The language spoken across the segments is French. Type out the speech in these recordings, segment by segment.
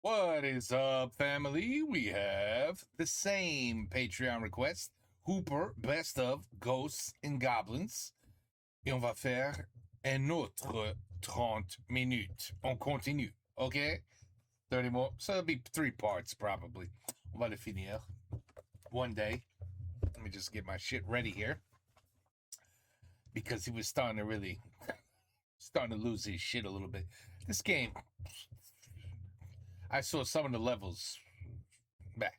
What is up, family? We have the same Patreon request. Hooper, best of Ghosts and Goblins. Et on va faire un autre 30 minutes. On continue, okay? 30 more. So it'll be 3 parts, probably. On va le finir one day. Let me just get my shit ready here. Because he was starting to lose his shit a little bit. This game, I saw some of the levels. Bah,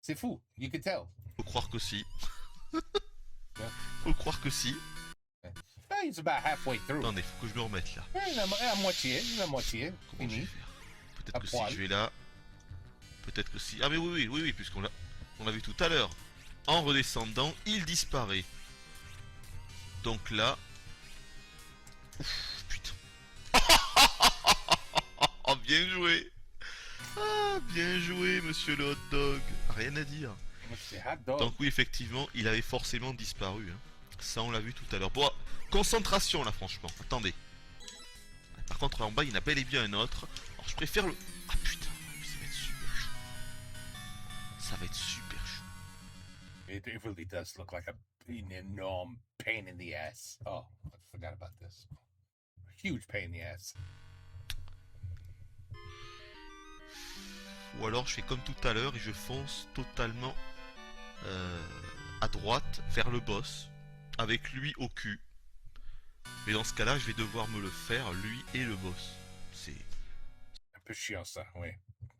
c'est fou, you can tell. Faut croire que si. Yeah. Faut croire que si. He's about halfway through. Attendez, faut que je me remette là. À moitié. Comment je vais Fini. faire? Peut-être À que poil. si je vais là. Peut-être que si. Ah mais oui, puisqu'on l'a vu tout à l'heure. En redescendant, il disparaît. Donc là. Ouf, putain. Oh, bien joué. Ah, bien joué, monsieur le hot dog. Rien à dire. Hot dog. Donc oui, effectivement, il avait forcément disparu. Hein. Ça, on l'a vu tout à l'heure. Bon, concentration là, franchement. Attendez. Par contre, en bas, il y en a bel et bien un autre. Alors, je préfère le... Ah putain, ça va être super chaud. Ça va être super chaud. It really does look like an enormous pain in the ass. Oh, I forgot about this. Huge pain in the ass. Ou alors, je fais comme tout à l'heure et je fonce totalement à droite vers le boss. Avec lui au cul. Mais dans ce cas-là, je vais devoir me le faire, lui et le boss. C'est Un peu chiant ça, oui.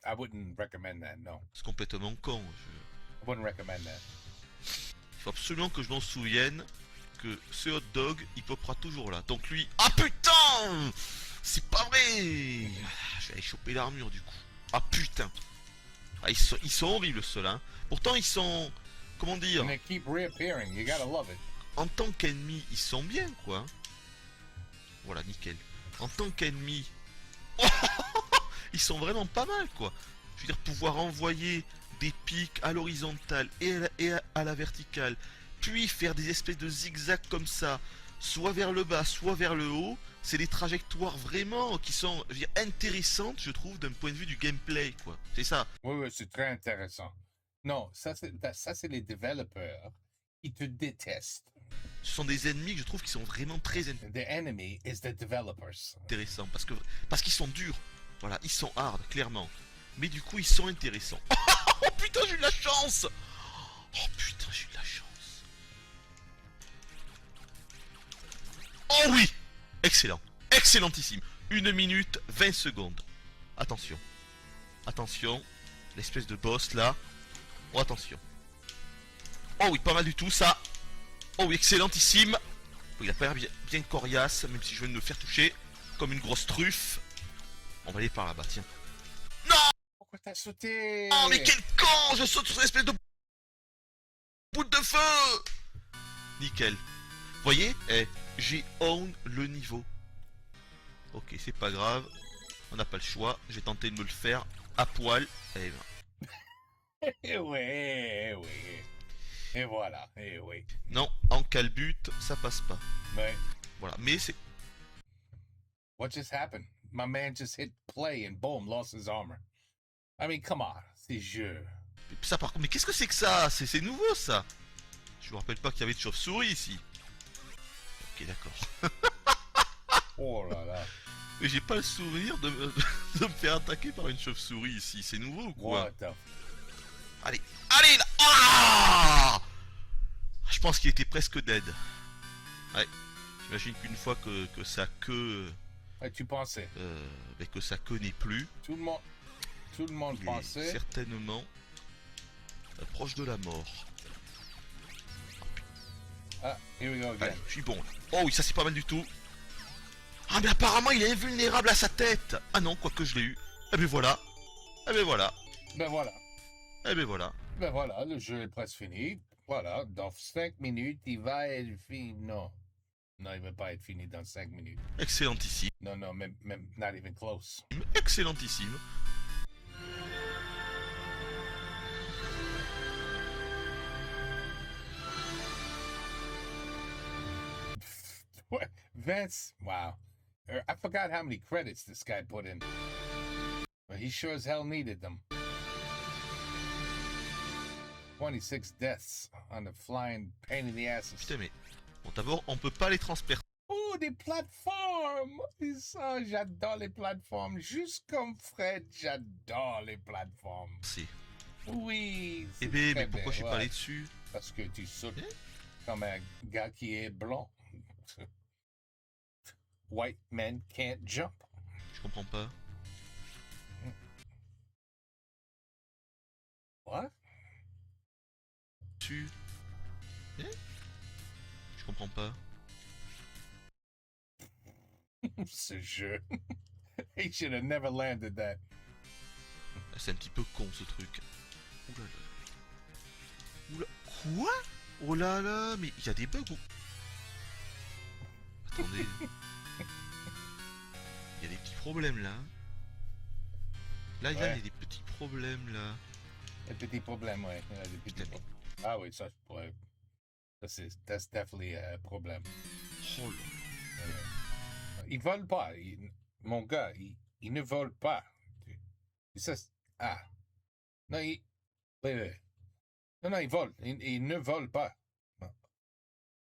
I wouldn't recommend that, no. complètement con. I wouldn't recommend that. Il faut absolument que je m'en souvienne que ce hot dog, il popera toujours là. Donc lui... Ah putain! C'est pas vrai! Je vais aller choper l'armure du coup. Ah putain! Ah, ils sont horribles ceux-là. Hein. Pourtant ils sont... Comment dire? And they keep reappearing, you gotta love it. En tant qu'ennemi, ils sont bien quoi. Hein. Voilà, nickel. En tant qu'ennemi... ils sont vraiment pas mal quoi. Je veux dire, pouvoir envoyer des pics à l'horizontale et à la verticale, puis faire des espèces de zigzags comme ça, soit vers le bas, soit vers le haut, c'est des trajectoires vraiment qui sont, je veux dire, intéressantes, je trouve, d'un point de vue du gameplay, quoi. C'est ça. Oui, c'est très intéressant. Non, ça c'est les développeurs qui te détestent. Ce sont des ennemis que je trouve qui sont vraiment très The enemy is the developers. intéressants, parce qu'ils sont durs. Voilà, ils sont hard, clairement. Mais du coup, ils sont intéressants. Oh putain, j'ai eu de la chance! Oh putain, j'ai eu de la chance. Oh oui! Excellent. Excellentissime. 1 minute 20 secondes. Attention. Attention. L'espèce de boss là. Oh, attention. Oh oui, pas mal du tout ça. Oh oui, excellentissime. Oh, il a pas l'air bien coriace, même si je viens de me faire toucher comme une grosse truffe. On va aller par là-bas, tiens. Non! Pourquoi t'as sauté? Oh mais quel con! Je saute sur cette espèce de boule de feu! Nickel. Vous voyez? Eh, j'ai own le niveau. Ok, c'est pas grave. On n'a pas le choix. J'ai tenté de me le faire à poil. Et ben. Eh oui. Et voilà, eh oui. Non, en calbute, ça passe pas. Ouais. Voilà, mais c'est... What just happened? My man just hit play and boom, lost his armor. I mean, come on, c'est jeu. Ça par contre, mais qu'est-ce que c'est que ça? C'est nouveau ça. Je me rappelle pas qu'il y avait de chauve-souris ici. Ok, d'accord. Oh là là. Mais j'ai pas le souvenir de me faire attaquer par une chauve-souris ici. C'est nouveau ou quoi? What the... Allez, allez là! Ah! Je pense qu'il était presque dead. Ouais. J'imagine qu'une fois que sa queue... tu pensais? Mais que sa queue n'est plus... Tout le monde il pensait... est certainement proche de la mort. Ah, here we go again. Allez, je suis bon là. Oh oui, ça c'est pas mal du tout. Ah mais apparemment il est invulnérable à sa tête. Ah non, quoique je l'ai eu. Eh ben voilà. Eh ben voilà. Ben voilà. Eh ben voilà. Ben voilà, le jeu est presque fini. Voilà, dans 5 minutes, il va être fini. Non. Non, il va pas être fini dans 5 minutes. Excellentissime. Non, même, not even close. Excellentissime. Vince, wow. I forgot how many credits this guy put in. But he sure as hell needed them. 26 deaths on the flying pain in the asses. Putain, mais... Bon, d'abord, on peut pas les transpercer. Oh, des plateformes! Ça, j'adore les plateformes. Juste comme Fred, j'adore les plateformes. Oui. Eh ben, mais pourquoi je suis pas allé dessus? Parce que tu sautes comme un gars qui est blanc. White men can't jump. Je comprends pas. What? Tu... Je comprends pas. Ce jeu. He should have never landed that. C'est un petit peu con ce truc. Oula là. Oula. Quoi? Oh là là, mais il y a des bugs ou... Attendez. Il y a des petits problèmes là. Là, il y a des petits problèmes là. Des petits problèmes, ouais. Des petits problèmes. Ah oui, ça, ouais. That's definitely a problème. Oh là. Ils volent pas. Mon gars, ils ne volent pas. Ça, non, oui. Non, ils volent. Ils ne volent pas. Non.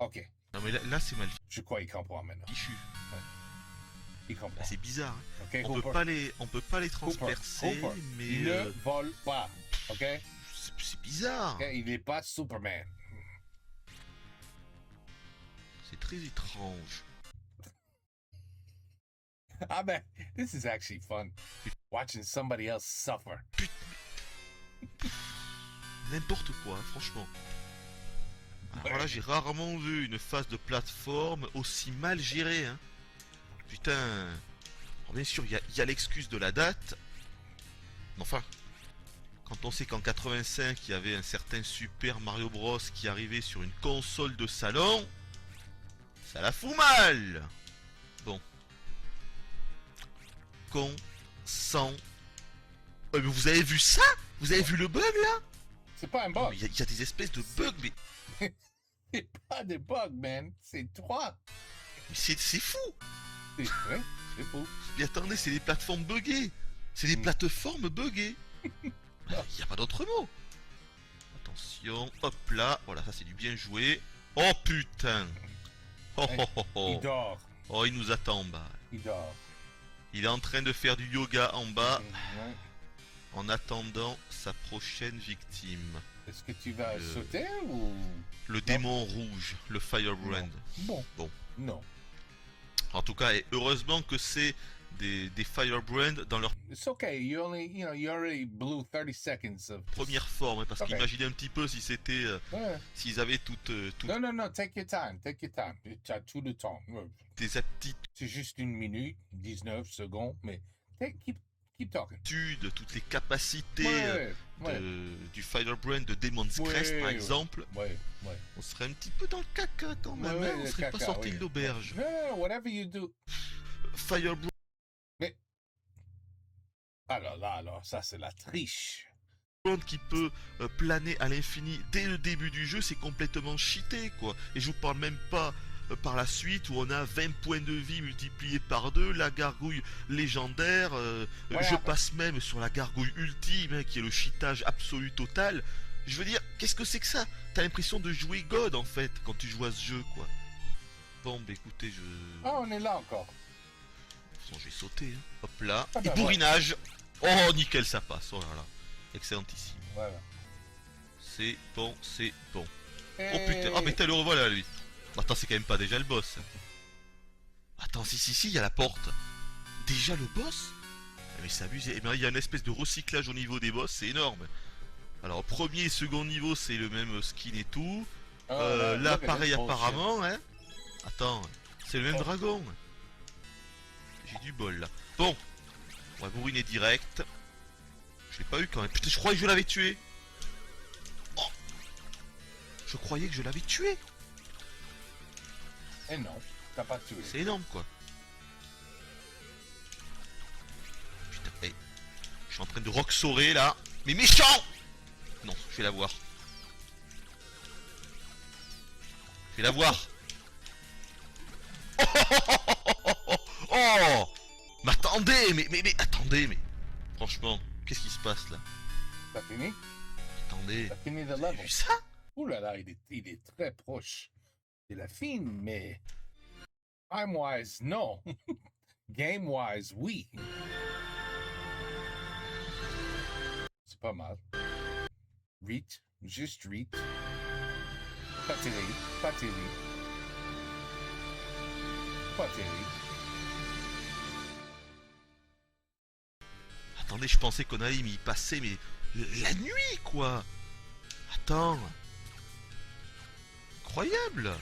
Ok. Non mais là c'est mal Je crois qu'il comprend maintenant. fichu. Ouais. Il comprend. Là, c'est bizarre. Hein. Okay, On peut pas les transpercer, Hooper. mais... Il ne vole pas. Ok? C'est bizarre. Okay? Il n'est pas Superman. C'est très étrange. Ah ben, this is actually fun. Watching somebody else suffer. N'importe quoi, franchement. Alors là, j'ai rarement vu une phase de plateforme aussi mal gérée. Hein. Putain. Alors, bien sûr, il y a l'excuse de la date. Mais enfin, quand on sait qu'en 85, il y avait un certain Super Mario Bros qui arrivait sur une console de salon, ça la fout mal. Bon. Mais vous avez vu ça? Vous avez vu le bug là? C'est pas un bug. Il y a des espèces de bugs, mais... C'est pas des bugs, man. C'est toi. Mais c'est fou. C'est vrai, c'est fou. Mais attendez, c'est des plateformes buggées. C'est des plateformes buggées. Il n'y a pas d'autre mot. Attention, hop là. Voilà, ça c'est du bien joué. Oh putain. Oh oh oh oh. Il dort. Oh, il nous attend en bas. Il dort. Il est en train de faire du yoga en bas. Ouais. En attendant sa prochaine victime. Est-ce que tu vas sauter ou... Le démon rouge, le Firebrand. Bon. Non. En tout cas, et heureusement que c'est des Firebrand dans leur It's okay. You already blew 30 seconds of première forme, hein, parce Okay. qu'imaginez un petit peu si c'était, Ouais. s'ils avaient toutes Non, take your time. Tu as tout le temps. Ouais. des aptitudes, C'est juste 1 minute, 19 secondes, mais keep talking. toutes les capacités Ouais. du Firebrand de Demon's Crest, par exemple, Ouais. on serait un petit peu dans le caca quand même, Ouais, hein, on le serait pas caca, sorti oui. de l'auberge. No, whatever you do. Firebrand, Alors, ça c'est la triche. qui peut planer à l'infini dès le début du jeu, c'est complètement cheaté, quoi. Et je vous parle même pas par la suite où on a 20 points de vie multipliés par 2, la gargouille légendaire, Voilà. je passe même sur la gargouille ultime, hein, qui est le cheatage absolu total. Je veux dire, qu'est-ce que c'est que ça? T'as l'impression de jouer God en fait quand tu joues à ce jeu, quoi. Bon, bah écoutez, Ah, on est là encore. de toute façon, je vais sauter, hein. Hop là, Ah bah, et bourrinage. Oh, nickel, ça passe, oh là là. Excellentissime. Voilà. C'est bon, c'est bon. Oh Et- putain, oh mais t'as le revoilà lui. Attends, c'est quand même pas déjà le boss. Attends, si, il y a la porte. Déjà le boss? Mais c'est abusé. Eh ben, il y a une espèce de recyclage au niveau des boss, c'est énorme. Alors, premier et second niveau, c'est le même skin et tout. Oh, Là, look at pareil this bullshit. apparemment, hein. Attends, c'est le même Oh. dragon. J'ai du bol là. Bon, on va bourriner direct. Je l'ai pas eu quand même. Putain, je croyais que je l'avais tué. Oh, je croyais que je l'avais tué. Et non, t'as pas tué. C'est énorme quoi. Putain, hey. Je suis en train de roxorer là. Mais méchant. Non, je vais la voir. Je vais la voir. Oh, mais attendez, mais attendez, mais Franchement, qu'est-ce qui se passe là? T'as fini? Attendez, T'as fini le vous avez level? vu ça? Ouh là là, il est très proche de la fin, mais time-wise, non. Game-wise, oui. C'est pas mal. Reach, juste reach. Pas terrible, pas terrible. Pas terrible. Attendez, je pensais qu'on allait y passer, mais la nuit, quoi. Attends. Incroyable.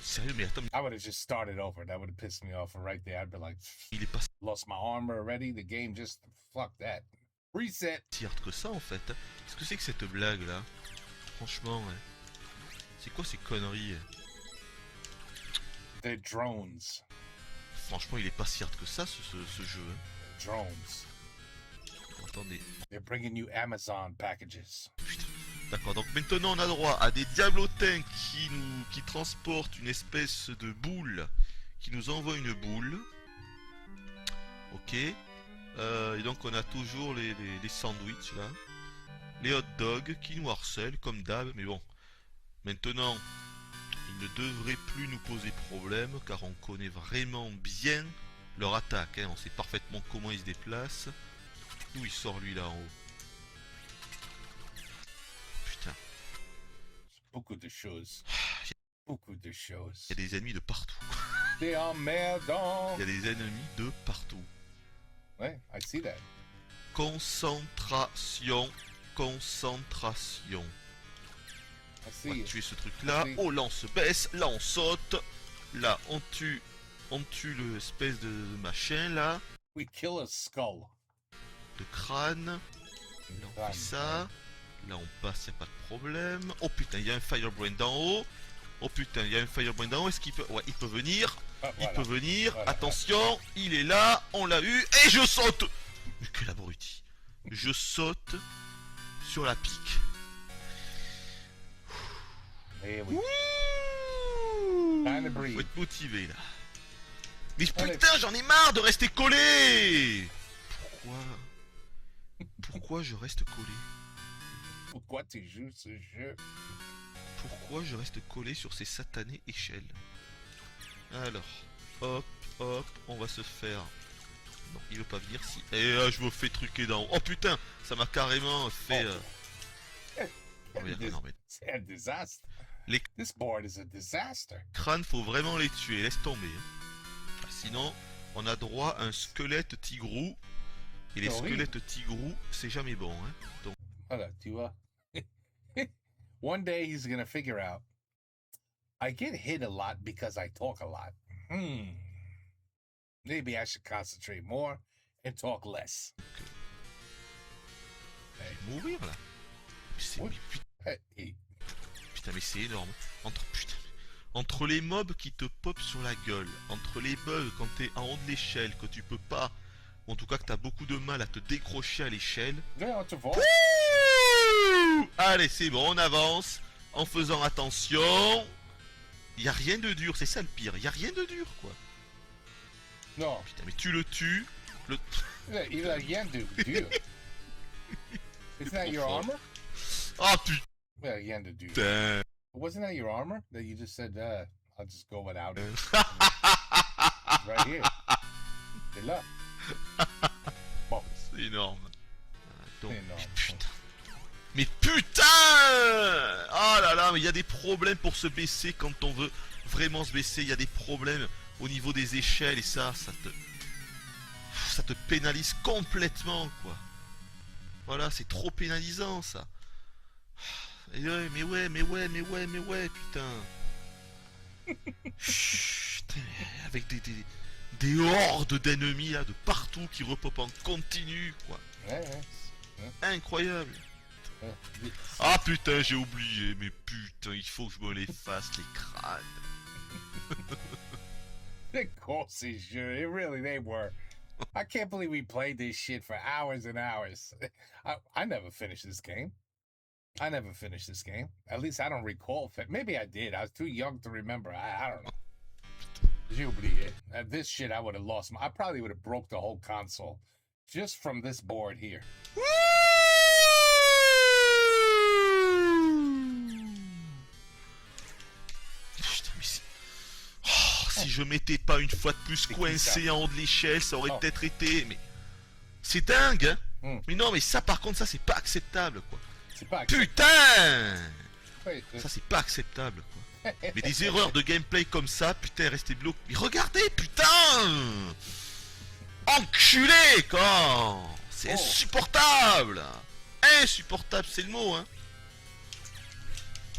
Sérieux, mais attends, I would have just started over. That would have pissed me off right there. I'd be like, il est pas lost my armor already. The game just, fuck that. Reset. si hard que ça, en fait. Qu'est-ce que c'est que cette blague-là? Franchement, ouais. C'est quoi ces conneries? The drones. Franchement, il est pas si hard que ça, ce jeu. Hein. Drones. Attendez. They're bringing you Amazon packages. Putain. D'accord, donc maintenant on a droit à des diablotins qui transportent une espèce de boule, qui nous envoie une boule. Ok. Et donc on a toujours les sandwichs là. Les hot dogs qui nous harcèlent comme d'hab, mais bon. Maintenant, ils ne devraient plus nous poser problème car on connaît vraiment bien leur attaque. Hein. On sait parfaitement comment ils se déplacent. D'où il sort lui là en haut? Putain. Beaucoup de choses. Beaucoup de choses. Il y a des ennemis de partout. T'es emmerdant. Il y a des ennemis de partout. Ouais, I see that. Concentration. Concentration. I see On va it. tuer ce truc là. Merci. Oh là on se baisse. Là on saute. Là on tue l'espèce de machin là. We kill a skull. De crâne. Là on fait ça. Là on passe, y a pas de problème. Oh putain, il y a un Firebrain d'en haut. Oh putain, il y a un Firebrain d'en haut. Est-ce qu'il peut... Ouais, il peut venir. Ah, Il voilà. peut venir. Voilà. Attention, il est là. On l'a eu. Et je saute. Mais quel abruti. Je saute sur la pique. Here we Ouh. Time to breathe. Faut être motivé là. Mais Allez. putain, j'en ai marre de rester collé. Pourquoi je reste collé? Pourquoi tu joues ce jeu? Pourquoi je reste collé sur ces satanées échelles? Alors, hop, hop, on va se faire... Non, il veut pas venir si... Et je me fais truquer d'en haut. Oh putain, ça m'a carrément fait... non, mais C'est un désastre. Les- This board is a disaster. crânes, faut vraiment les tuer, laisse tomber. Hein. Sinon, on a droit à un squelette tigrou. Et les C'est horrible. squelettes tigrous, c'est jamais bon. Hein. Donc, Voilà, tu vois. One day he's gonna figure out. I get hit a lot because I talk a lot. Maybe I should concentrate more and talk less. mourir là. Oui. Mais putain, Hey, mais c'est énorme. Entre les mobs qui te popent sur la gueule, entre les bugs quand t'es en haut de l'échelle, que tu peux pas, ou en tout cas que t'as beaucoup de mal à te décrocher à l'échelle. on te voit. Ouh, allez, c'est bon, on avance en faisant attention. Y a rien de dur, c'est ça le pire. Y a rien de dur, quoi. Non, Putain, mais tu le tues. il a rien de dur. Isn't that your fort. armor? Ah Il a rien de dur. putain. Wasn't that your armor that you just said, I'll just go without it? Right here. C'est là. Bon, C'est énorme. Donc, c'est énorme. mais putain. Mais putain. Ah là là, mais il y a des problèmes pour se baisser quand on veut vraiment se baisser. Il y a des problèmes au niveau des échelles et ça te pénalise complètement, quoi. Voilà, c'est trop pénalisant, ça. Et ouais, mais ouais, putain. Putain, avec des hordes d'ennemis là de partout qui repopent en continu, quoi. Ouais. Incroyable. Ouais. Ah putain, j'ai oublié, mais putain, il faut que je me les fasse, les crânes. Of course ces jeux. It really, they were. I can't believe we played this shit for hours and hours. I never finished this game. At least I don't recall. Maybe I did. I was too young to remember. I don't know. J'ai oublié. This shit, I would have lost. I probably would have broke the whole console just from this board here. Putain, mais c'est... Oh, si je m'étais pas une fois de plus coincé en haut de l'échelle, ça aurait peut-être été... Mais... C'est dingue, hein. Mais non, mais ça, par contre, ça, c'est pas acceptable, quoi. C'est pas Putain. Ouais, Ça, c'est pas acceptable, quoi. Mais des erreurs de gameplay comme ça, putain, restez bloqué. Mais regardez, putain. Enculé, quoi. C'est insupportable. Insupportable, c'est le mot, hein.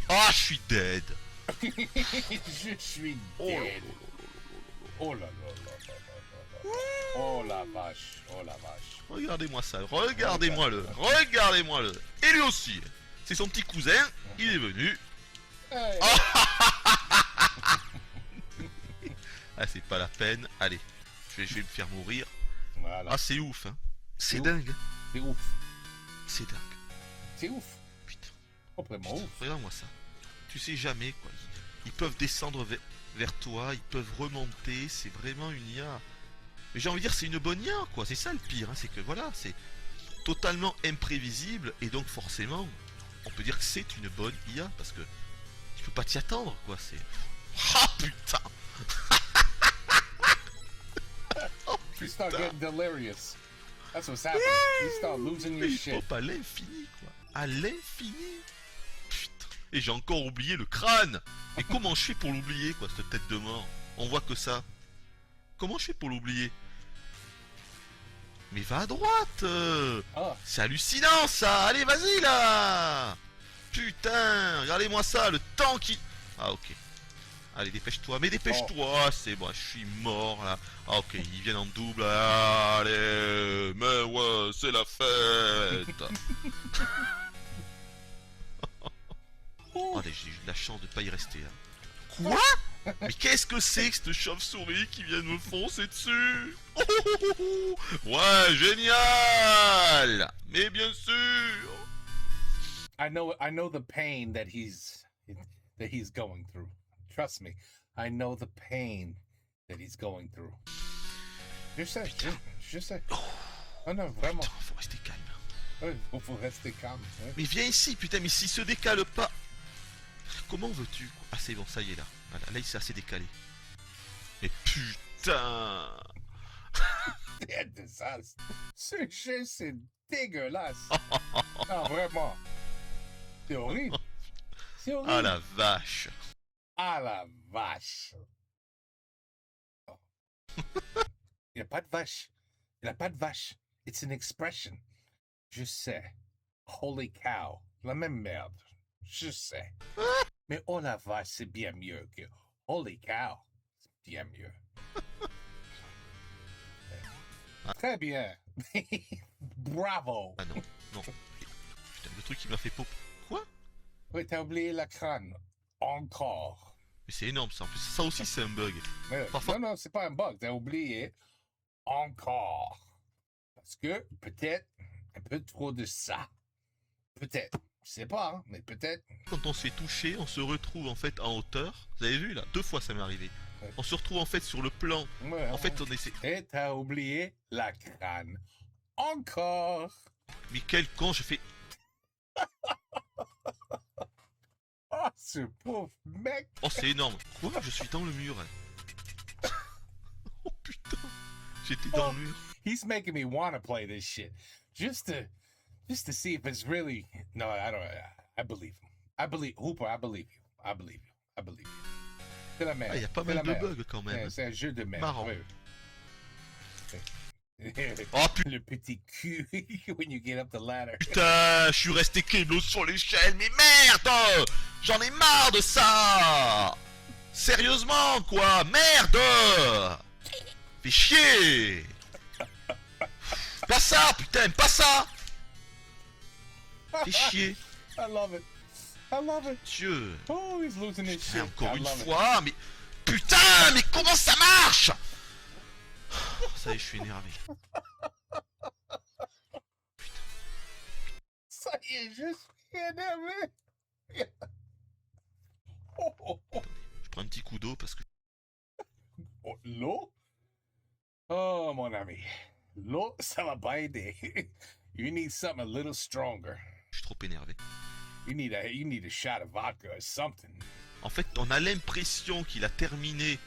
Ah, je suis dead. Je suis dead. Oh là là là là là là. Oh la vache, oh la vache. Regardez-moi ça, regardez-moi-le, regardez-moi-le. Et lui aussi. C'est son petit cousin, il est venu. Hey. Ah, c'est pas la peine. Allez, je vais me faire mourir. Voilà. Ah, c'est ouf, hein. C'est C'est dingue. Hein. C'est ouf. C'est dingue. C'est ouf. Putain. Complètement ouf. Regarde-moi ça. Tu sais jamais, quoi. Ils peuvent descendre vers toi, ils peuvent remonter. C'est vraiment une IA. Mais j'ai envie de dire, c'est une bonne IA, quoi. C'est ça le pire, hein. C'est que voilà, c'est totalement imprévisible. Et donc, forcément, on peut dire que c'est une bonne IA. Parce que tu peux pas t'y attendre, quoi. C'est. Ah, putain. Oh, You start putain. getting delirious. That's what's happening. You start losing your Il shit. pop à l'infini, quoi. À l'infini. Putain. Et j'ai encore oublié le crâne. Mais comment je fais pour l'oublier, quoi, cette tête de mort? On voit que ça. Comment je fais pour l'oublier? Mais va à droite. Ah. C'est hallucinant, ça. Allez, vas-y, là. Putain, regardez-moi ça, le temps qui... Ah, ok. Allez, dépêche-toi, mais dépêche-toi. C'est bon, je suis mort, là. Ah, ok, ils viennent en double. Allez, mais ouais, c'est la fête. Oh, allez, j'ai eu de la chance de pas y rester, hein. Quoi? Mais qu'est-ce que c'est que cette chauve-souris qui vient de me foncer dessus? Oh, oh, oh, oh. Ouais, génial. Mais bien sûr. I know the pain that he's going through. Trust me, I know the pain that he's going through. Je sais. Oh non, vraiment. Putain, faut rester calme. Ouais, faut rester calme. Ouais. Mais viens ici, putain, mais s'il se décale pas... Comment veux-tu? Ah, c'est bon, ça y est, là. Voilà, là, il s'est assez décalé. Mais putain. C'est un désastre. Ce jeu, c'est dégueulasse. Non, vraiment. C'est horrible. C'est horrible. Ah la vache. Ah la vache. Oh. Il n'y a pas de vache. Il n'y a pas de vache. It's an expression. Je sais. Holy cow. La même merde. Je sais. Mais oh la vache, c'est bien mieux que holy cow. C'est bien mieux. Très bien. Bravo. Ah non, non. Putain, le truc qui m'a fait pop. Quoi? Oui, t'as oublié la crâne. Encore. Mais c'est énorme ça. En plus, ça aussi, c'est un bug. Mais, Parfois- non, c'est pas un bug. T'as oublié encore. Parce que peut-être un peu trop de ça. Peut-être. Je sais pas, hein, mais peut-être. Quand on se fait toucher, on se retrouve en fait en hauteur. Vous avez vu là? 2 fois ça m'est arrivé. Ouais. On se retrouve en fait sur le plan. Ouais, En fait, on essaie. Et t'as oublié la crâne. Encore. Mais quel con, je fais. Oh, ce pauvre mec. Oh, c'est énorme. Quoi? Je suis dans le mur. Hein. Oh putain. J'étais dans le mur. He's making me want to play this shit. Just to see if it's really. No, I don't. I believe him. I believe Hooper. I believe you. I believe you. I believe you. C'est la merde. Ah, il y a pas C'est mal la de merde. bugs quand même. C'est un jeu de merde. Marrant. Oui. Oh putain. Le petit cul when you get up the ladder. Putain, je suis resté kéblo sur l'échelle, mais merde! J'en ai marre de ça! Sérieusement, quoi? Merde! Fais chier! Pas ça, putain, pas ça! Fais chier! I love it. I love it. Dieu! Oh, he's losing his shit. Encore I une love it. fois, mais... Putain, mais comment ça marche? Ça y est, je suis énervé. Ça y est, je suis énervé. Oh, oh, oh. Je prends un petit coup d'eau parce que... Oh, l'eau? Oh, mon ami. L'eau, ça va pas aider. You need something a little stronger. Je suis trop énervé. You need a shot of vodka or something. En fait, on a l'impression qu'il a terminé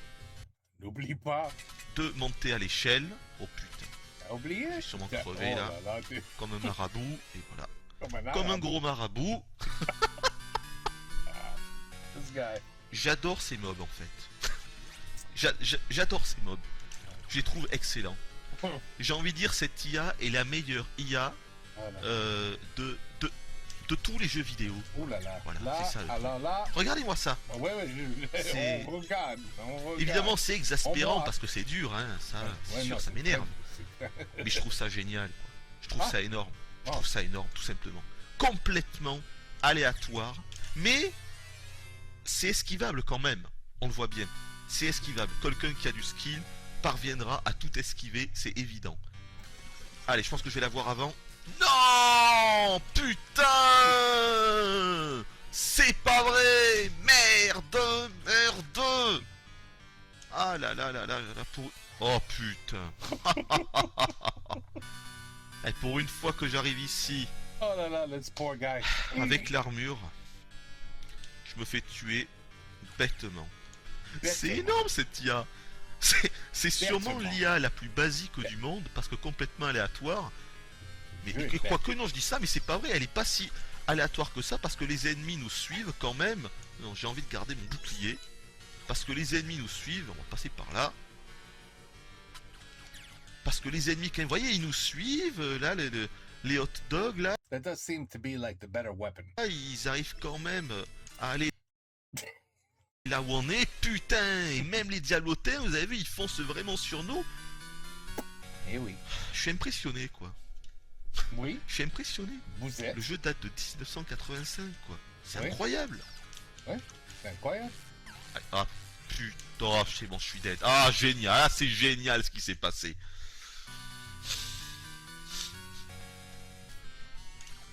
N'oublie pas. de monter à l'échelle. Oh putain, T'as oublié? j'ai sûrement Oh crevé là. là, Comme un marabout, et voilà. comme Comme un gros marabout. This guy. J'adore ces mobs en fait. J'adore ces mobs. Je les trouve excellents. J'ai envie de dire cette IA est la meilleure IA de tous les jeux vidéo. Oh là là. Voilà, Là, c'est ça, le alors là. Regardez-moi ça. Ouais, C'est- on regarde. Évidemment c'est exaspérant On voit. parce que c'est dur, hein. Ça, c'est Ouais, sûr, non, ça c'est m'énerve. très- Mais je trouve ça génial, quoi. Je trouve Ah. ça énorme. Je Ah. trouve ça énorme, tout simplement. Complètement aléatoire, mais c'est esquivable quand même. On le voit bien. C'est esquivable. Quelqu'un qui a du skill parviendra à tout esquiver, c'est évident. Allez, je pense que je vais la voir avant. Non, putain, c'est pas vrai. Merde, merde. Ah là là là là là pour... Oh putain. Et pour une fois que j'arrive ici Oh là là, this poor guy. avec l'armure, je me fais tuer bêtement. C'est Bêtement. énorme cette IA. C'est sûrement Bêtement. l'IA la plus basique du monde parce que complètement aléatoire. Mais Je et vais quoique non, je dis ça, mais c'est pas vrai. Elle est pas si aléatoire que ça parce que les ennemis nous suivent quand même. Non, j'ai envie de garder mon bouclier parce que les ennemis nous suivent. On va passer par là. Parce que les ennemis, quand vous voyez, ils nous suivent. Là, les hot dogs, là, That does seem to be like the better weapon. ils arrivent quand même à aller là où on est. Putain, et même les diablotins, vous avez vu, ils foncent vraiment sur nous. Eh oui. Je suis impressionné, quoi. Oui, Je suis impressionné. vous êtes. Le jeu date de 1985, quoi. C'est Oui. incroyable. C'est incroyable. Ah, putain, oh, c'est bon, je suis dead. Ah, génial, ah, c'est génial ce qui s'est passé.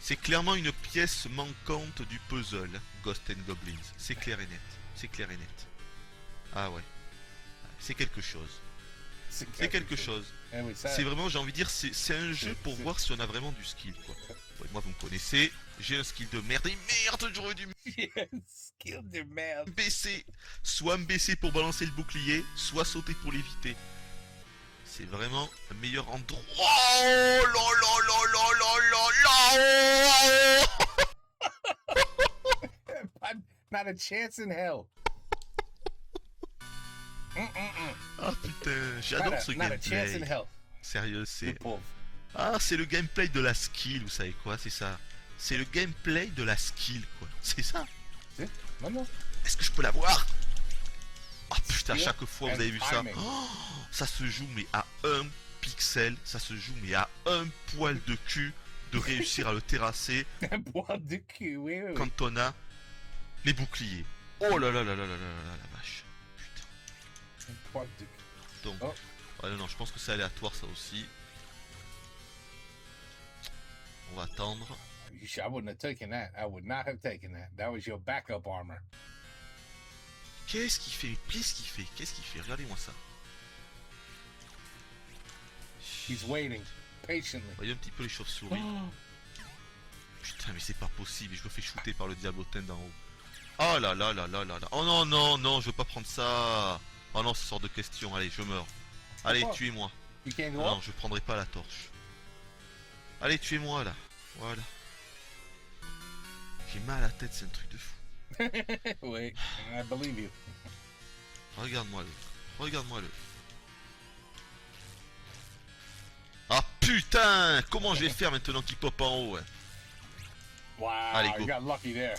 C'est clairement une pièce manquante du puzzle, Ghost and Goblins. C'est clair et net. C'est clair et net. Ah ouais. C'est quelque chose. C'est quelque chose. Eh oui, ça. C'est vraiment, j'ai envie de dire, c'est un jeu pour c'est- voir si on a vraiment du skill, quoi. Ouais, moi, vous me connaissez, j'ai un skill de merde. Et merde, j'aurais dû Yes, kill the man. me baisser. Soit me baisser pour balancer le bouclier, soit sauter pour l'éviter. C'est vraiment le meilleur endroit. Oh là là là là là là là. Not a chance in hell. Ah putain, j'adore ce Not a chance in gameplay. hell. Sérieux, Le c'est... pauvre. Ah, c'est le gameplay de la skill, vous savez quoi, c'est ça. C'est le gameplay de la skill, quoi. C'est ça. Non, non. Est-ce que je peux l'avoir? Ah putain, à Skill chaque fois, vous and avez vu ça. timing. Oh, ça se joue, mais à un pixel. Ça se joue, mais à un poil de cul de réussir à le terrasser Un poil de cul, oui, oui, oui. quand on a les boucliers. Oh là là là là là là là, la vache. Putain. Un poil de cul. Donc, Oh. ouais, non, je pense que c'est aléatoire ça aussi. On va attendre. I wouldn't have taken that. I would not have taken that. That was your backup armor. Qu'est-ce qu'il fait? Qu'est-ce qu'il fait? Qu'est-ce qu'il fait? Regardez-moi ça. He's waiting patiently. Voyez un petit peu les chauves-souris. Putain, mais c'est pas possible. Je me fais shooter par le diablotin d'en haut. Oh là là là là là là. Oh non, non, non, je veux pas prendre ça. Oh non, ça sort de question. Allez, je meurs. Allez, Pourquoi? tuez-moi. You can't Ah go non, up? je prendrai pas la torche. Allez, tuez-moi là. Voilà. J'ai mal à la tête, c'est un truc de fou. Wait, I believe you. Regarde-moi le. Regarde-moi le. Ah putain! Comment je vais faire maintenant qu'il pop en haut? Hein? Wow, Allez, go. you got lucky there.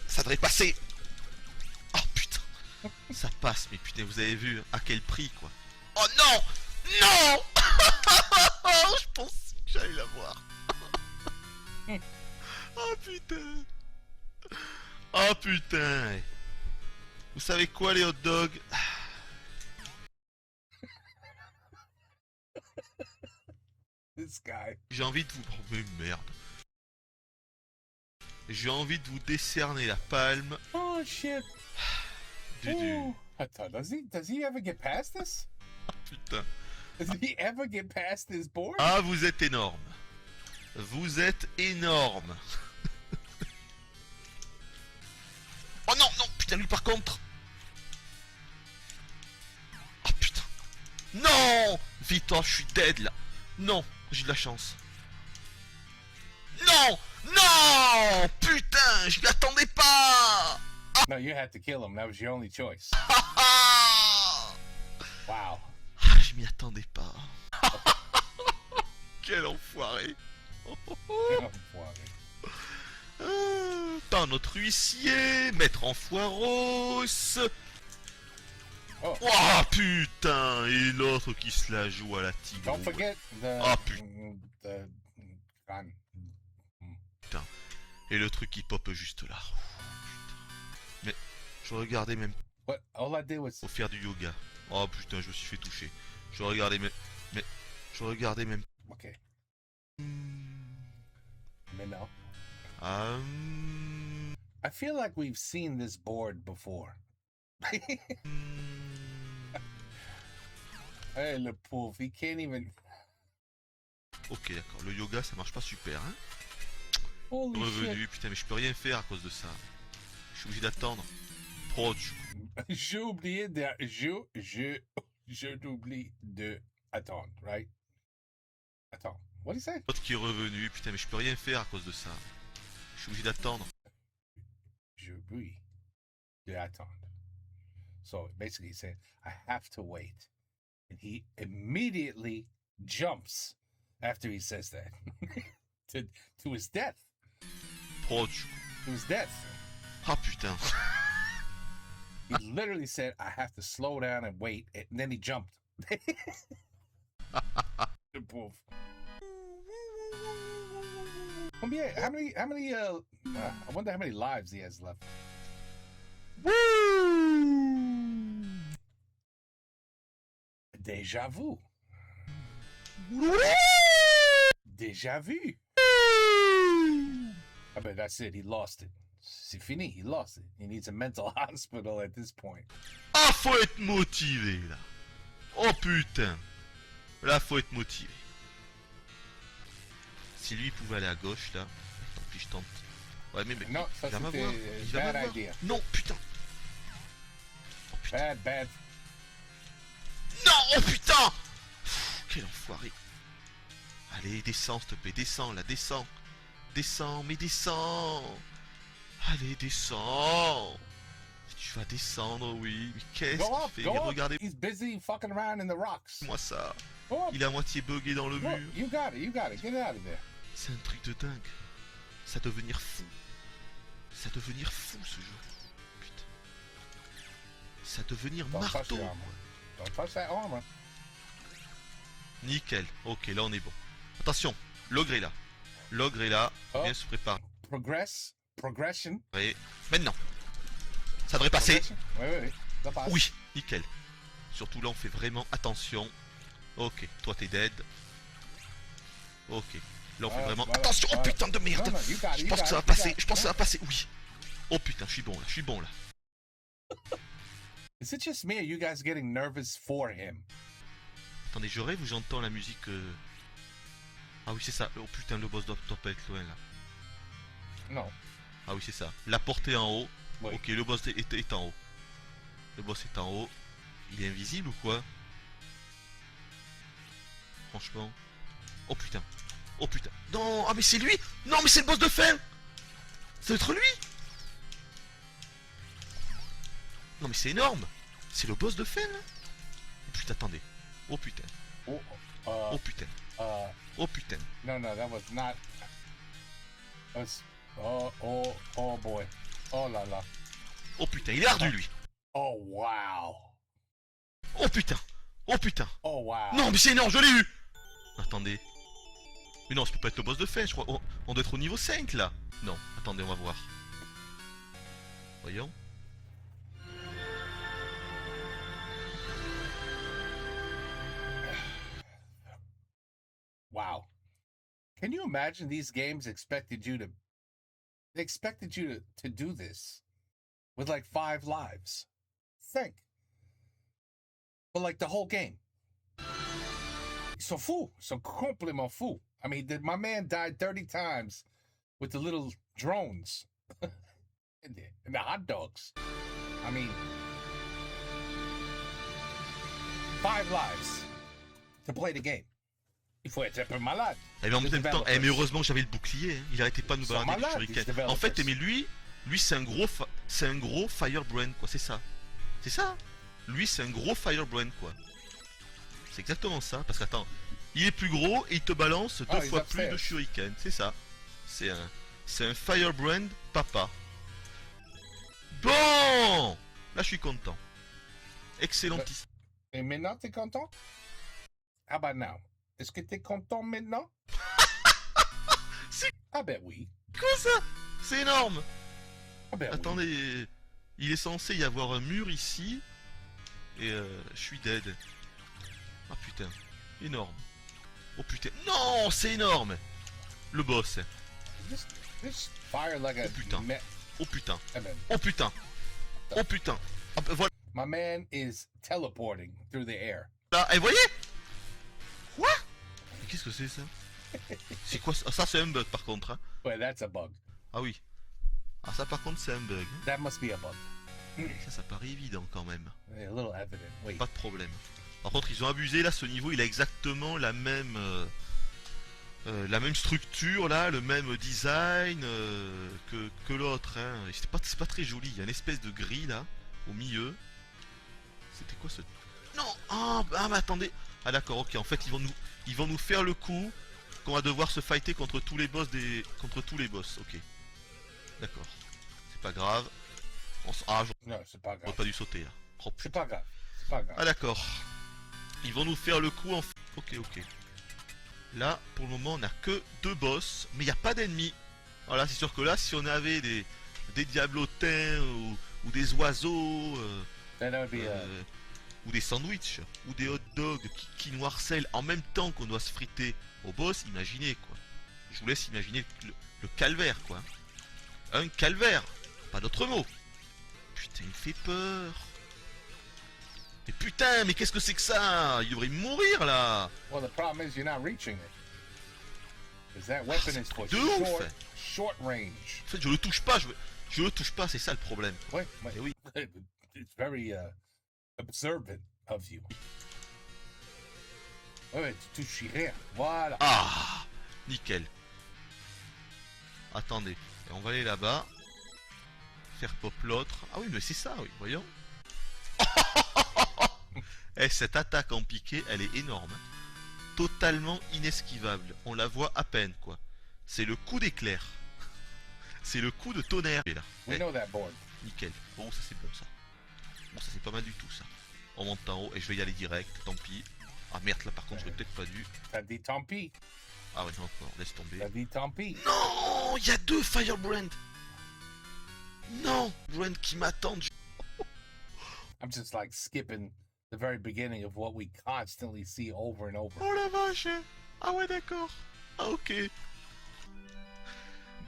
Ça devrait passer! Oh putain! Ça passe, mais putain, vous avez vu à quel prix quoi? Oh non! Non! Je pensais que j'allais l'avoir. Oh putain! Oh putain! Vous savez quoi les hot dogs? This guy. J'ai envie de vous... Oh mais merde! J'ai envie de vous décerner la palme Oh shit. du... Ooh. I thought, does he ever get past this? Putain. Does he ever get past this board? Ah, vous êtes énorme. Vous êtes énorme. Oh non, non, putain, lui par contre. Oh putain. Non. Vite, oh, je suis dead là. Non, j'ai de la chance. Non. Non. Putain, je m'y attendais pas. No, you had to kill him. That was your only choice. Ah, Wow. ah, je m'y attendais pas. Quel enfoiré. Pas notre huissier, maître en foiros. Oh. Oh putain, et l'autre qui se la joue à la tigre. Don't forget the. Ah, putain. The. Gun. Et le truc qui pop juste là. Mais je regardais même What? All I did was. pour faire du yoga. Oh putain, je me suis fait toucher. Je regardais même. Mais je regardais même. Okay. Mais no. I feel like we've seen this board before. Hey, le pauvre, he can't even. Ok, d'accord. Le yoga, ça marche pas super, hein. Holy Revenu, putain, mais je peux rien faire à cause de ça. Je suis obligé d'attendre. Oh, shit. J'ai oublié de. J'ai oublié de attendre, right? Attends. What did he say? l'autre qui est revenu, putain, mais je peux rien faire à cause de ça. Je suis obligé d'attendre. J'ai oublié de attendre. So basically, he said, I have to wait. And he immediately jumps after he says that to his death. Oh, To his death. ah putain. He literally said, I have to slow down and wait. And then he jumped. The wolf. How many, I wonder how many lives he has left. Déjà vu. Déjà vu. I bet that's it. He lost it. C'est fini. He lost it. He needs a mental hospital at this point. Ah, faut être motivé là. Oh putain. Là, faut être motivé. Si lui pouvait aller à gauche là, tant pis, je tente. Ouais, mais Non, ça il va c'était m'avoir. Il va bad m'avoir. idea. Non, putain. Oh putain. Bad. Non, oh putain. Pff, quel enfoiré. Allez, descends, s'il te plaît, descends là, descends. Descends, mais descends. Allez, descends. Tu vas descendre, oui. Mais qu'est-ce Go qu'il up, fait? go Mais up. regardez-moi He's busy fucking around in the rocks. ça. Go up. Il est à moitié bugué dans le Look, mur. you got it. Get out of there. C'est un truc de dingue. Ça doit devenir fou. Ça doit devenir fou ce jeu. Putain. Ça doit devenir Don't touch marteau. your armor. Don't touch that armor. Nickel. Ok, là on est bon. Attention, l'ogre est là. L'ogre est là. Oh. Bien se préparer. Progression. Maintenant. Ça devrait passer. Oui. Ça passe. Oui, nickel. Surtout là on fait vraiment attention. Ok, toi t'es dead. Ok. Là on fait vraiment attention. Oh putain de merde. No, you got it, Je you pense got que ça va it, you passer. got it. Je pense que ça va passer. Oui. Oh putain, je suis bon là. Is it just me or you guys getting nervous for him? Attendez, je rêve ou j'entends la musique. Ah oui, c'est ça. Oh putain, le boss doit pas être loin là. Non. Ah oui, c'est ça. La porte est en haut. Oui. Ok, le boss est en haut. Le boss est en haut. Il est invisible ou quoi? Franchement. Oh putain. Oh putain. Non, ah mais c'est lui. Non, mais c'est le boss de fin. Ça doit être lui. Non mais c'est énorme. C'est le boss de fin là. Oh putain, attendez. Oh putain. Oh putain. Oh putain. No, that was not. That was. Oh boy. Oh là là. Oh putain, il est ardu lui. Oh wow. Oh putain. Oh putain. Oh wow. Non mais c'est énorme, je l'ai eu. Attendez. Mais non, ça peut pas être le boss de fin, je crois. On doit être au niveau 5 là. Non, attendez, on va voir. Voyons. Wow. Can you imagine these games expected you to do this with like 5 lives? Think. But like the whole game. Ils sont fous. Ils sont complètement fous. I mean, my man died 30 times with the little drones and the hot dogs. I mean, 5 lives to play the game. Il faut être un peu malade. Et mais en même temps, mais heureusement que j'avais le bouclier, hein. Il arrêtait pas de nous balader des shurikens. En fait, mais lui c'est un gros Firebrand, quoi, c'est ça. C'est ça. Lui c'est un gros Firebrand, quoi. C'est exactement ça, parce qu'attends, il est plus gros et il te balance 2 fois plus de shuriken, c'est ça. C'est un Firebrand papa. Bon, là je suis content. Excellentissime. Et maintenant t'es content? How about now? Est-ce que t'es content maintenant? Ah ben oui. Quoi ça? C'est énorme. Ah ben attendez, oui. Il est censé y avoir un mur ici. Et je suis dead. Ah putain, énorme. Oh putain, non, c'est énorme. Le boss. This fire like a oh putain, oh putain, ah ben. oh putain, oh putain. Ah, ben, voilà. My man is teleporting through the air. Là, et voyez? Quoi? Qu'est-ce que c'est ça? C'est quoi ça? Ça c'est un bug par contre. Hein. Well, that's a bug. Ah oui. Ah ça par contre c'est un bug. That must be a bug. Ça paraît évident quand même. A little evident. Wait. Pas de problème. Par contre ils ont abusé là, ce niveau il a exactement la même structure là, le même design que l'autre. Hein. C'est pas très joli, il y a une espèce de grille là, au milieu. C'était quoi ce... Non. Ah mais attendez. Ah d'accord, ok, en fait ils vont nous faire le coup qu'on va devoir se fighter contre tous les boss ok. D'accord. C'est pas grave. Non, c'est pas grave. J'aurais pas dû sauter là. Oh, c'est pas grave. C'est pas grave. Ah d'accord. Ils vont nous faire le coup en... Ok. Là, pour le moment, on a que 2 boss, mais il n'y a pas d'ennemis. Voilà, c'est sûr que là, si on avait des diablotins ou des oiseaux... ou des sandwichs, ou des hot dogs qui nous harcèlent en même temps qu'on doit se friter au boss, imaginez quoi. Je vous laisse imaginer le calvaire quoi. Un calvaire, pas d'autre mot. Putain, il fait peur. Mais putain, mais qu'est-ce que c'est que ça? Il devrait mourir là. Well, the problem is you're not reaching it. Because that weapon is for short range. En fait, je le touche pas, je le touche pas, c'est ça le problème. Ouais. Et oui. It's very observant of you. Ouais, tu touches rien. Voilà. Ah, nickel. Attendez, on va aller là-bas. Faire pop l'autre. Ah oui, mais c'est ça, oui, voyons. Et cette attaque en piqué, elle est énorme. Totalement inesquivable. On la voit à peine, quoi. C'est le coup d'éclair. C'est le coup de tonnerre. Là. We know that board. Nickel. Bon, ça c'est bon, ça. Bon, ça c'est pas mal du tout, ça. On monte en haut et je vais y aller direct, tant pis. Ah merde, là par contre, j'aurais peut-être pas dû. T'as dit tant pis. Ah ouais, non, laisse tomber. T'as dit tant pis. Non, il y a 2 Firebrand. Non, Brand qui m'attendent. I'm just like skipping the very beginning of what we constantly see over and over. Oh la vache. Ah ouais, d'accord. Ah ok.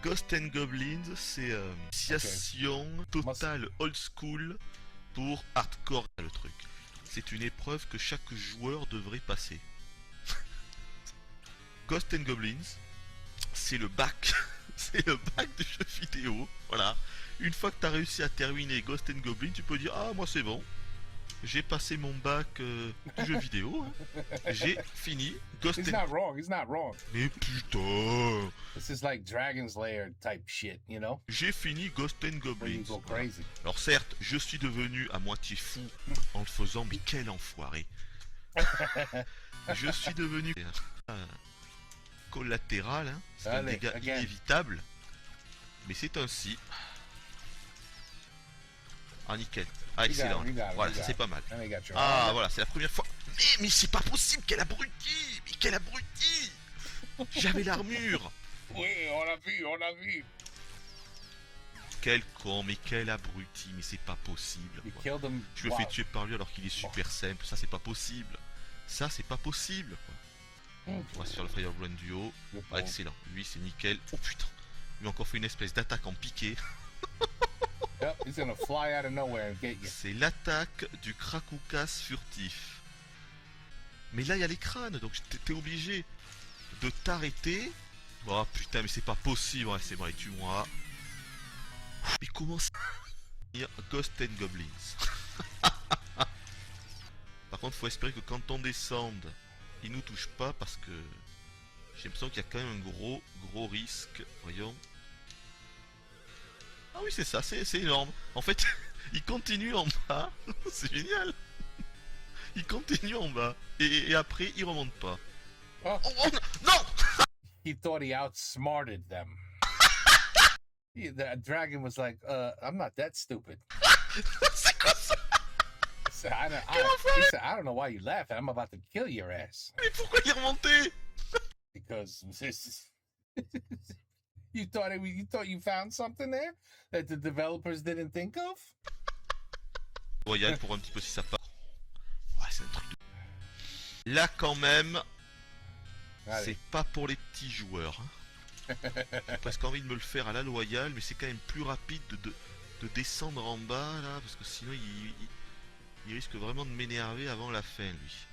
Ghost and Goblins, c'est initiation totale old school pour hardcore le truc. C'est une épreuve que chaque joueur devrait passer. Ghost and Goblins, c'est le bac. C'est le bac du jeu vidéo. Voilà. Une fois que tu as réussi à terminer Ghost and Goblins, tu peux dire ah moi c'est bon. J'ai passé mon bac du jeu vidéo. Hein. J'ai fini Ghost He's and... not wrong. He's not wrong. Mais putain. This is like Dragon's Lair type shit, you know? J'ai fini Ghost and Where you Goblins. go crazy. Alors certes, je suis devenu à moitié fou en le faisant, mais quel enfoiré. Je suis devenu collatéral, hein. C'est un Allez, dégât again. inévitable. Mais c'est ainsi. Ah nickel. Ah excellent. Voilà, ça c'est pas mal. And they got your Ah armor. voilà, c'est la première fois. Mais c'est pas possible, quel abruti. Mais quel abruti. J'avais l'armure. Oui, on a vu, on a vu. Quel con, mais quel abruti. Mais c'est pas possible. You Quoi. killed him. Je me fais tuer par lui alors qu'il est super simple. Ça c'est pas possible. Ça c'est pas possible. Quoi. On va se faire le Firebrand du haut. Ah, excellent. Lui c'est nickel. Oh putain. Il m'a encore fait une espèce d'attaque en piqué. Yep, he's gonna fly out of nowhere and get you. C'est l'attaque du Krakoukas furtif. Mais là, il y a les crânes, donc t'es obligé de t'arrêter. Oh putain, mais c'est pas possible. Ouais, c'est vrai, tue-moi. Mais comment ça Ghost and Goblins. Par contre, faut espérer que quand on descende, il nous touche pas parce que j'ai l'impression qu'il y a quand même un gros risque. Voyons. Ah oui, c'est ça, c'est énorme. En fait, il continue en bas. C'est génial. Il continue en bas. Et après, il remonte pas. Oh, Oh, non. he thought he outsmarted them. The dragon was like, I'm not that stupid. C'est quoi ça? He said, I don't know why you laugh. I'm about to kill your ass. Mais pourquoi il est remonté? Because you thought you found something there that the developers didn't think of? Royal pour un petit peu si ça part. Ouais, c'est un truc de... Là quand même, c'est pas pour les petits joueurs. Hein. J'ai presque envie de me le faire à la loyale, mais c'est quand même plus rapide de descendre en bas là, parce que sinon il risque vraiment de m'énerver avant la fin lui.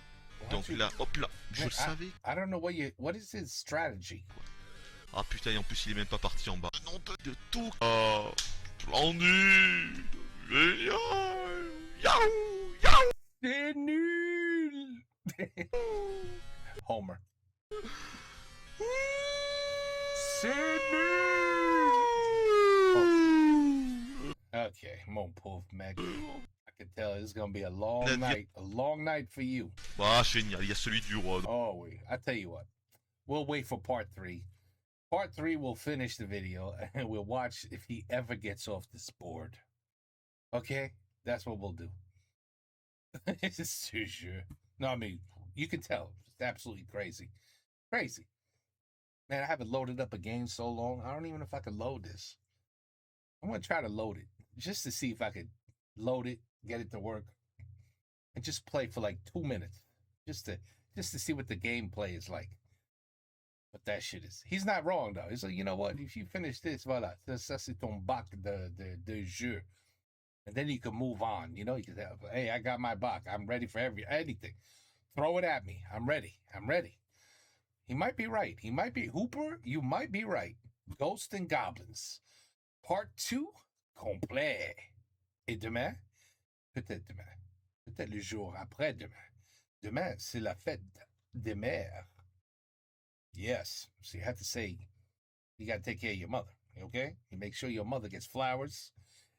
Donc là, hop là, je le savais. I don't know what is his strategy. Ah putain, et en plus il est même pas parti en bas. Non de tout. Oh, splendide, génial, yaou, yaou. C'est nul. Homer. C'est nul. Oh. Okay, mon pauvre mec. I can tell it's gonna be a long night for you. Ah génial, il y a celui du roi. Oh oui, I tell you what, we'll wait for part 3. Part 3 will finish the video and we'll watch if he ever gets off this board. Okay, that's what we'll do. It's too sure. No, I mean you can tell it's absolutely crazy. Crazy. Man, I haven't loaded up a game so long. I don't even know if I can load this. I'm gonna try to load it just to see if I could load it, get it to work, and just play for like 2 minutes, just to see what the gameplay is like. But that shit is. He's not wrong though. He's like, you know what? If you finish this, voilà, ça c'est ton bac de jeu, and then you can move on. You know, you can say, hey, I got my bac. I'm ready for anything. Throw it at me. I'm ready. I'm ready. He might be right. He might be Hooper. You might be right. Ghosts and Goblins, Part 2, complet. Et demain, peut-être demain, peut-être le jour après demain. Demain, c'est la fête des mères. Yes, so you have to say, you got to take care of your mother, okay? You make sure your mother gets flowers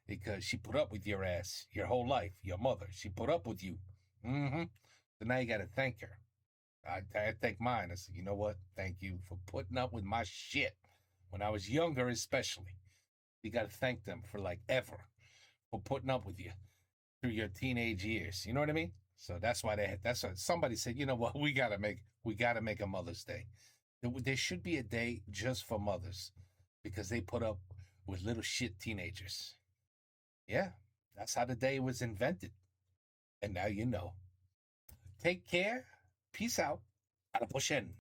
because she put up with your ass your whole life. Your mother, she put up with you. Mm-hmm. So now you got to thank her. I thank mine. I said, you know what? Thank you for putting up with my shit when I was younger, especially. You got to thank them for like ever for putting up with you through your teenage years. You know what I mean? So that's why that's what somebody said, you know what? We got to make a Mother's Day. There should be a day just for mothers because they put up with little shit teenagers. Yeah, that's how the day was invented. And now you know. Take care. Peace out. À la prochaine.